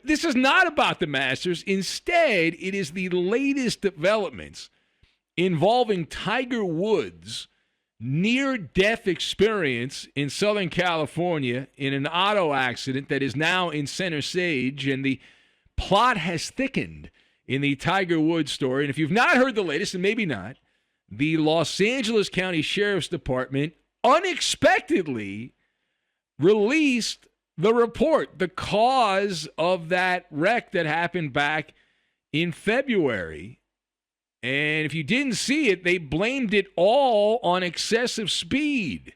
this is not about the Masters. Instead, it is the latest developments involving Tiger Woods' near-death experience in Southern California in an auto accident that is now in center stage, and the plot has thickened in the Tiger Woods story. And if you've not heard the latest, and maybe not, the Los Angeles County Sheriff's Department unexpectedly released the report, the cause of that wreck that happened back in February. And if you didn't see it, they blamed it all on excessive speed.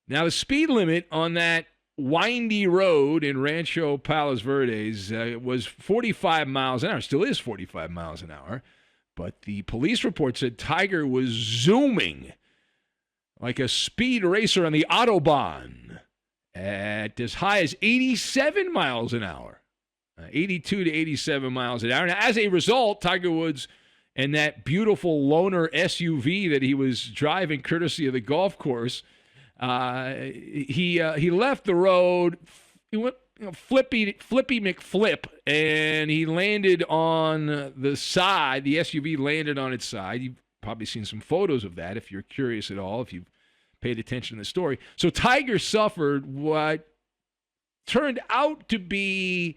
Now, the speed limit on that windy road in Rancho Palos Verdes was 45 miles an hour. Still is 45 miles an hour. But the police report said Tiger was zooming like a speed racer on the Autobahn at as high as 87 miles an hour, 82 to 87 miles an hour. And as a result, Tiger Woods and that beautiful loaner SUV that he was driving courtesy of the golf course, he left the road. He went flippy McFlip, and he landed on the side. The SUV landed on its side. You've probably seen some photos of that if you're curious at all, if you've paid attention to the story. So Tiger suffered what turned out to be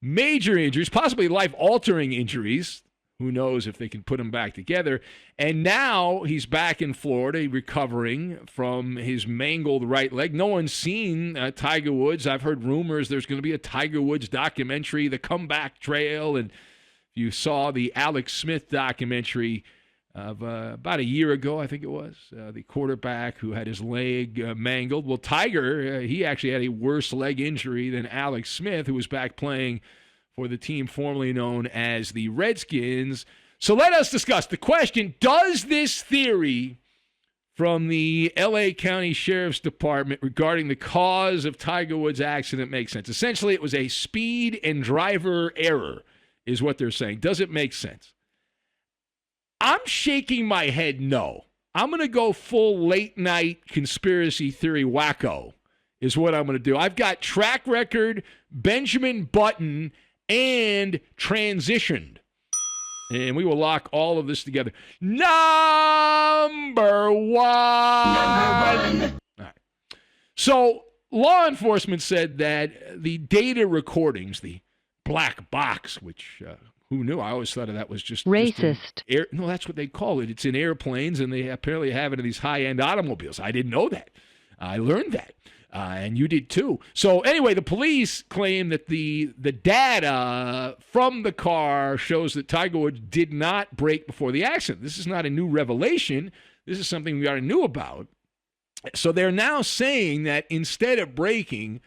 major injuries, possibly life-altering injuries. Who knows if they can put him back together. And now he's back in Florida recovering from his mangled right leg. No one's seen Tiger Woods. I've heard rumors there's going to be a Tiger Woods documentary, The Comeback Trail. And if you saw the Alex Smith documentary of about a year ago, I think it was, the quarterback who had his leg mangled. Well, Tiger, he actually had a worse leg injury than Alex Smith, who was back playing for the team formerly known as the Redskins. So let us discuss the question, does this theory from the L.A. County Sheriff's Department regarding the cause of Tiger Woods' accident make sense? Essentially, it was a speed and driver error, is what they're saying. Does it make sense? I'm shaking my head no. I'm going to go full late-night conspiracy theory wacko is what I'm going to do. I've got track record, Benjamin Button, and transitioned. And we will lock all of this together. Number one. All right. So law enforcement said that the data recordings, the black box, which who knew? I always thought of that was just racist. No, that's what they call it. It's in airplanes, and they apparently have it in these high-end automobiles. I didn't know that. I learned that. And you did too. So anyway, the police claim that the data from the car shows that Tiger Woods did not brake before the accident. This is not a new revelation. This is something we already knew about. So they're now saying that instead of braking,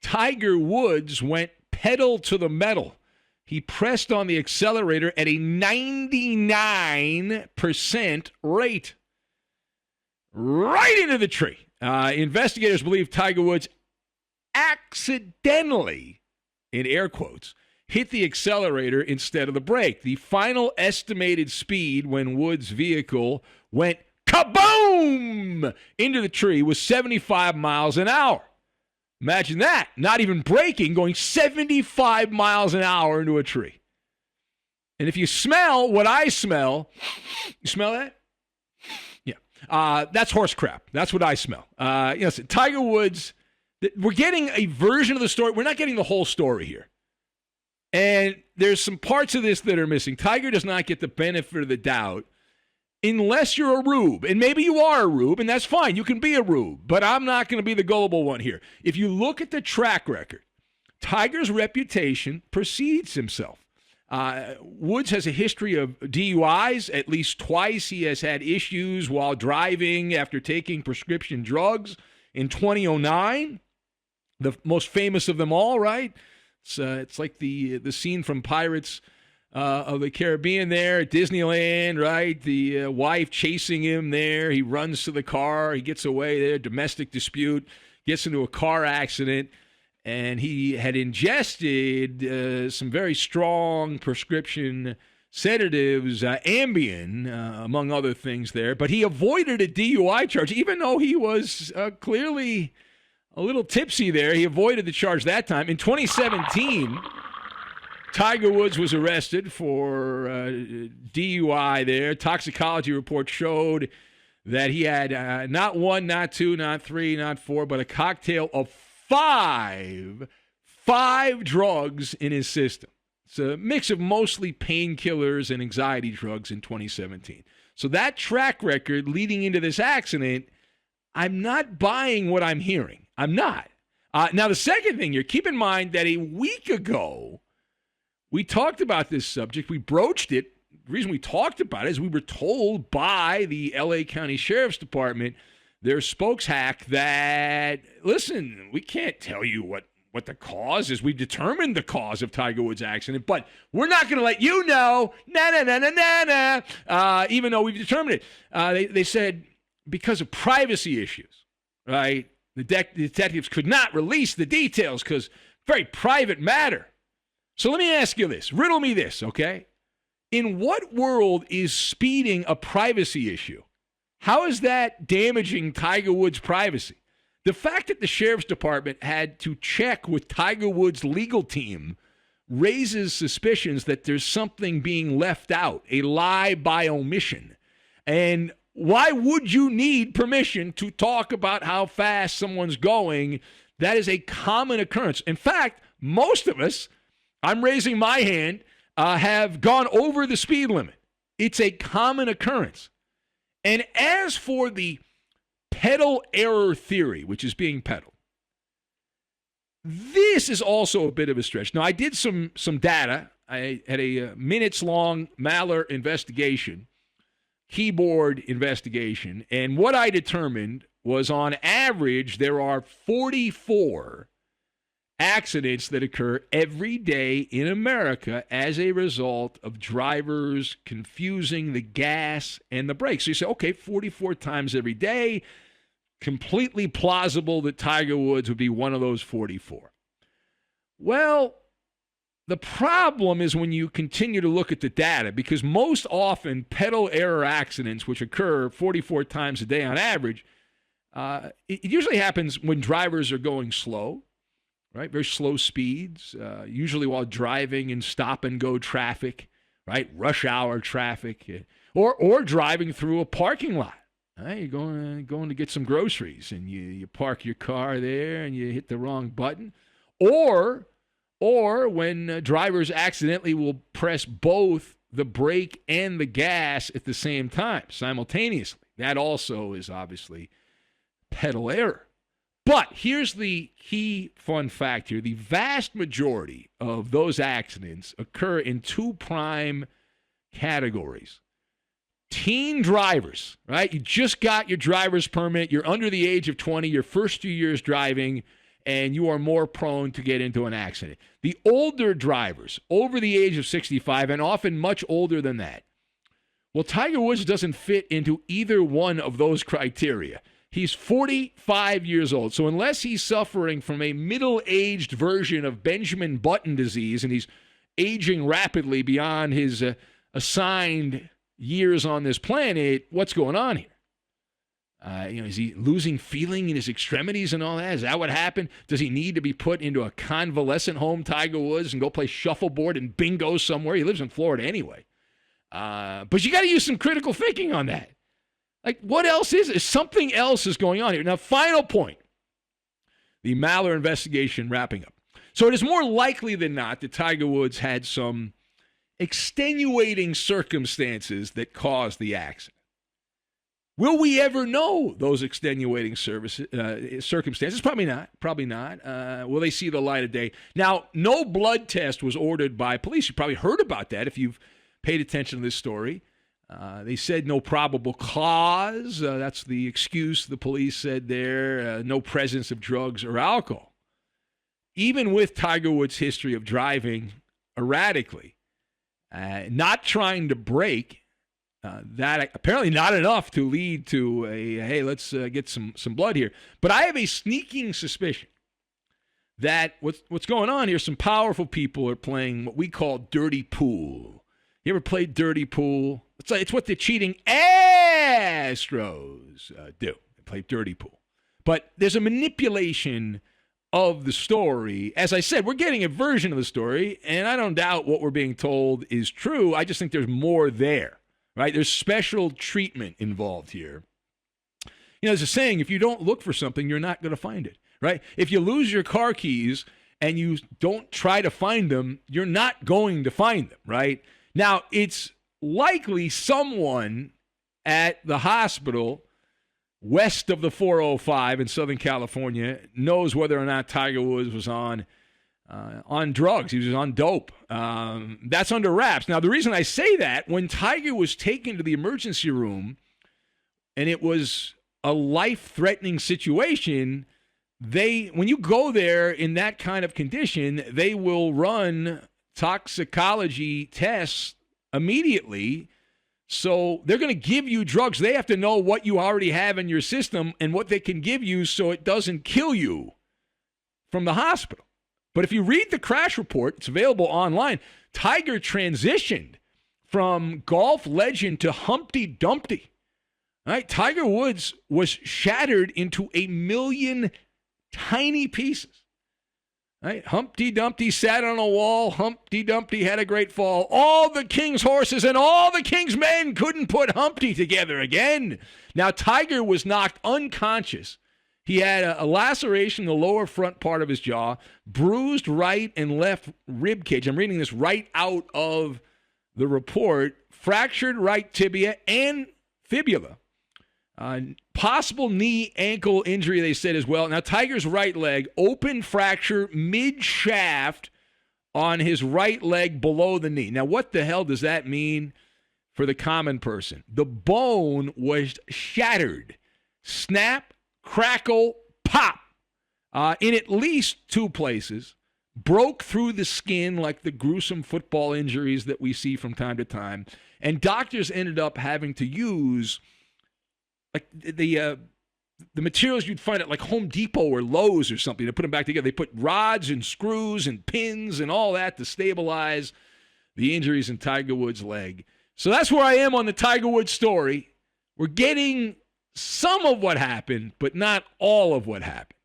Tiger Woods went pedal to the metal. He pressed on the accelerator at a 99% rate. Right into the tree. Investigators believe Tiger Woods accidentally, in air quotes, hit the accelerator instead of the brake. The final estimated speed when Woods' vehicle went kaboom into the tree was 75 miles an hour. Imagine that. Not even braking, going 75 miles an hour into a tree. And if you smell what I smell, you smell that? That's horse crap. That's what I smell. Tiger Woods, we're getting a version of the story. We're not getting the whole story here. And there's some parts of this that are missing. Tiger does not get the benefit of the doubt unless you're a rube. And maybe you are a rube, and that's fine. You can be a rube. But I'm not going to be the gullible one here. If you look at the track record, Tiger's reputation precedes himself. Woods has a history of DUIs. At least twice he has had issues while driving after taking prescription drugs. In 2009, the most famous of them all, right? It's like the scene from Pirates of the Caribbean there at Disneyland, right? The wife chasing him there. He runs to the car. He gets away there. Domestic dispute. Gets into a car accident. And he had ingested some very strong prescription sedatives, Ambien, among other things there. But he avoided a DUI charge, even though he was clearly a little tipsy there. He avoided the charge that time. In 2017, Tiger Woods was arrested for DUI there. Toxicology report showed that he had not one, not two, not three, not four, but a cocktail of five drugs in his system. It's a mix of mostly painkillers and anxiety drugs in 2017. So that track record leading into this accident, I'm not buying what I'm hearing. I'm not. Now, the second thing here, keep in mind that a week ago, we talked about this subject. We broached it. The reason we talked about it is we were told by the L.A. County Sheriff's Department, their spokeshack, that, listen, we can't tell you what the cause is. We determined the cause of Tiger Woods' accident, but we're not going to let you know, even though we've determined it. They said because of privacy issues, right? The detectives could not release the details because very private matter. So let me ask you this. Riddle me this, okay? In what world is speeding a privacy issue? How is that damaging Tiger Woods' privacy? The fact that the Sheriff's Department had to check with Tiger Woods' legal team raises suspicions that there's something being left out, a lie by omission. And why would you need permission to talk about how fast someone's going? That is a common occurrence. In fact, most of us, I'm raising my hand, have gone over the speed limit. It's a common occurrence. And as for the pedal error theory, which is being peddled, this is also a bit of a stretch. Now, I did some data. I had a minutes-long Maller investigation, keyboard investigation, and what I determined was on average there are 44 accidents that occur every day in America as a result of drivers confusing the gas and the brakes. So you say, okay, 44 times every day, completely plausible that Tiger Woods would be one of those 44. Well, the problem is when you continue to look at the data, because most often pedal error accidents, which occur 44 times a day on average, it usually happens when drivers are going slow, right? Very slow speeds, usually while driving in stop-and-go traffic, right? Rush hour traffic, or driving through a parking lot. Right? You're going to get some groceries, and you park your car there, and you hit the wrong button. Or when drivers accidentally will press both the brake and the gas at the same time, simultaneously. That also is obviously pedal error. But here's the key fun fact here. The vast majority of those accidents occur in two prime categories. Teen drivers, right? You just got your driver's permit. You're under the age of 20, your first few years driving, and you are more prone to get into an accident. The older drivers, over the age of 65, and often much older than that. Well, Tiger Woods doesn't fit into either one of those criteria. He's 45 years old. So unless he's suffering from a middle-aged version of Benjamin Button disease and he's aging rapidly beyond his assigned years on this planet, what's going on here? Is he losing feeling in his extremities and all that? Is that what happened? Does he need to be put into a convalescent home, Tiger Woods, and go play shuffleboard and bingo somewhere? He lives in Florida anyway. But you got to use some critical thinking on that. Like, what else is it? Something else is going on here. Now, final point. The Maller investigation wrapping up. So it is more likely than not that Tiger Woods had some extenuating circumstances that caused the accident. Will we ever know those extenuating circumstances? Probably not. Will they see the light of day? Now, no blood test was ordered by police. You probably heard about that if you've paid attention to this story. They said no probable cause. That's the excuse the police said there. No presence of drugs or alcohol. Even with Tiger Woods' history of driving erratically, not trying to brake, that apparently not enough to lead to a, hey, let's get some blood here. But I have a sneaking suspicion that what's going on here, some powerful people are playing what we call dirty pool. You ever played dirty pool? It's what the cheating Astros do. They play dirty pool. But there's a manipulation of the story. As I said, we're getting a version of the story, and I don't doubt what we're being told is true. I just think there's more there, right? There's special treatment involved here. You know, there's a saying, if you don't look for something, you're not going to find it, right? If you lose your car keys and you don't try to find them, you're not going to find them, right? Now, it's likely someone at the hospital west of the 405 in Southern California knows whether or not Tiger Woods was on drugs. He was on dope. That's under wraps. Now, the reason I say that, when Tiger was taken to the emergency room and it was a life-threatening situation, when you go there in that kind of condition, they will run toxicology tests immediately. So they're going to give you drugs. They have to know what you already have in your system and what they can give you so it doesn't kill you from the hospital. But if you read the crash report, it's available online. Tiger transitioned from golf legend to Humpty Dumpty. All right, Tiger Woods was shattered into a million tiny pieces. Right? Humpty Dumpty sat on a wall. Humpty Dumpty had a great fall. All the king's horses and all the king's men couldn't put Humpty together again. Now, Tiger was knocked unconscious. He had a laceration in the lower front part of his jaw, bruised right and left rib cage. I'm reading this right out of the report. Fractured right tibia and fibula. Possible knee ankle injury, they said, as well. Now, Tiger's right leg, open fracture mid-shaft on his right leg below the knee. Now, what the hell does that mean for the common person? The bone was shattered. Snap, crackle, pop. In at least two places. Broke through the skin like the gruesome football injuries that we see from time to time. And doctors ended up having to use like the materials you'd find at like Home Depot or Lowe's or something to put them back together. They put rods and screws and pins and all that to stabilize the injuries in Tiger Woods' leg. So that's where I am on the Tiger Woods story. We're getting some of what happened, but not all of what happened.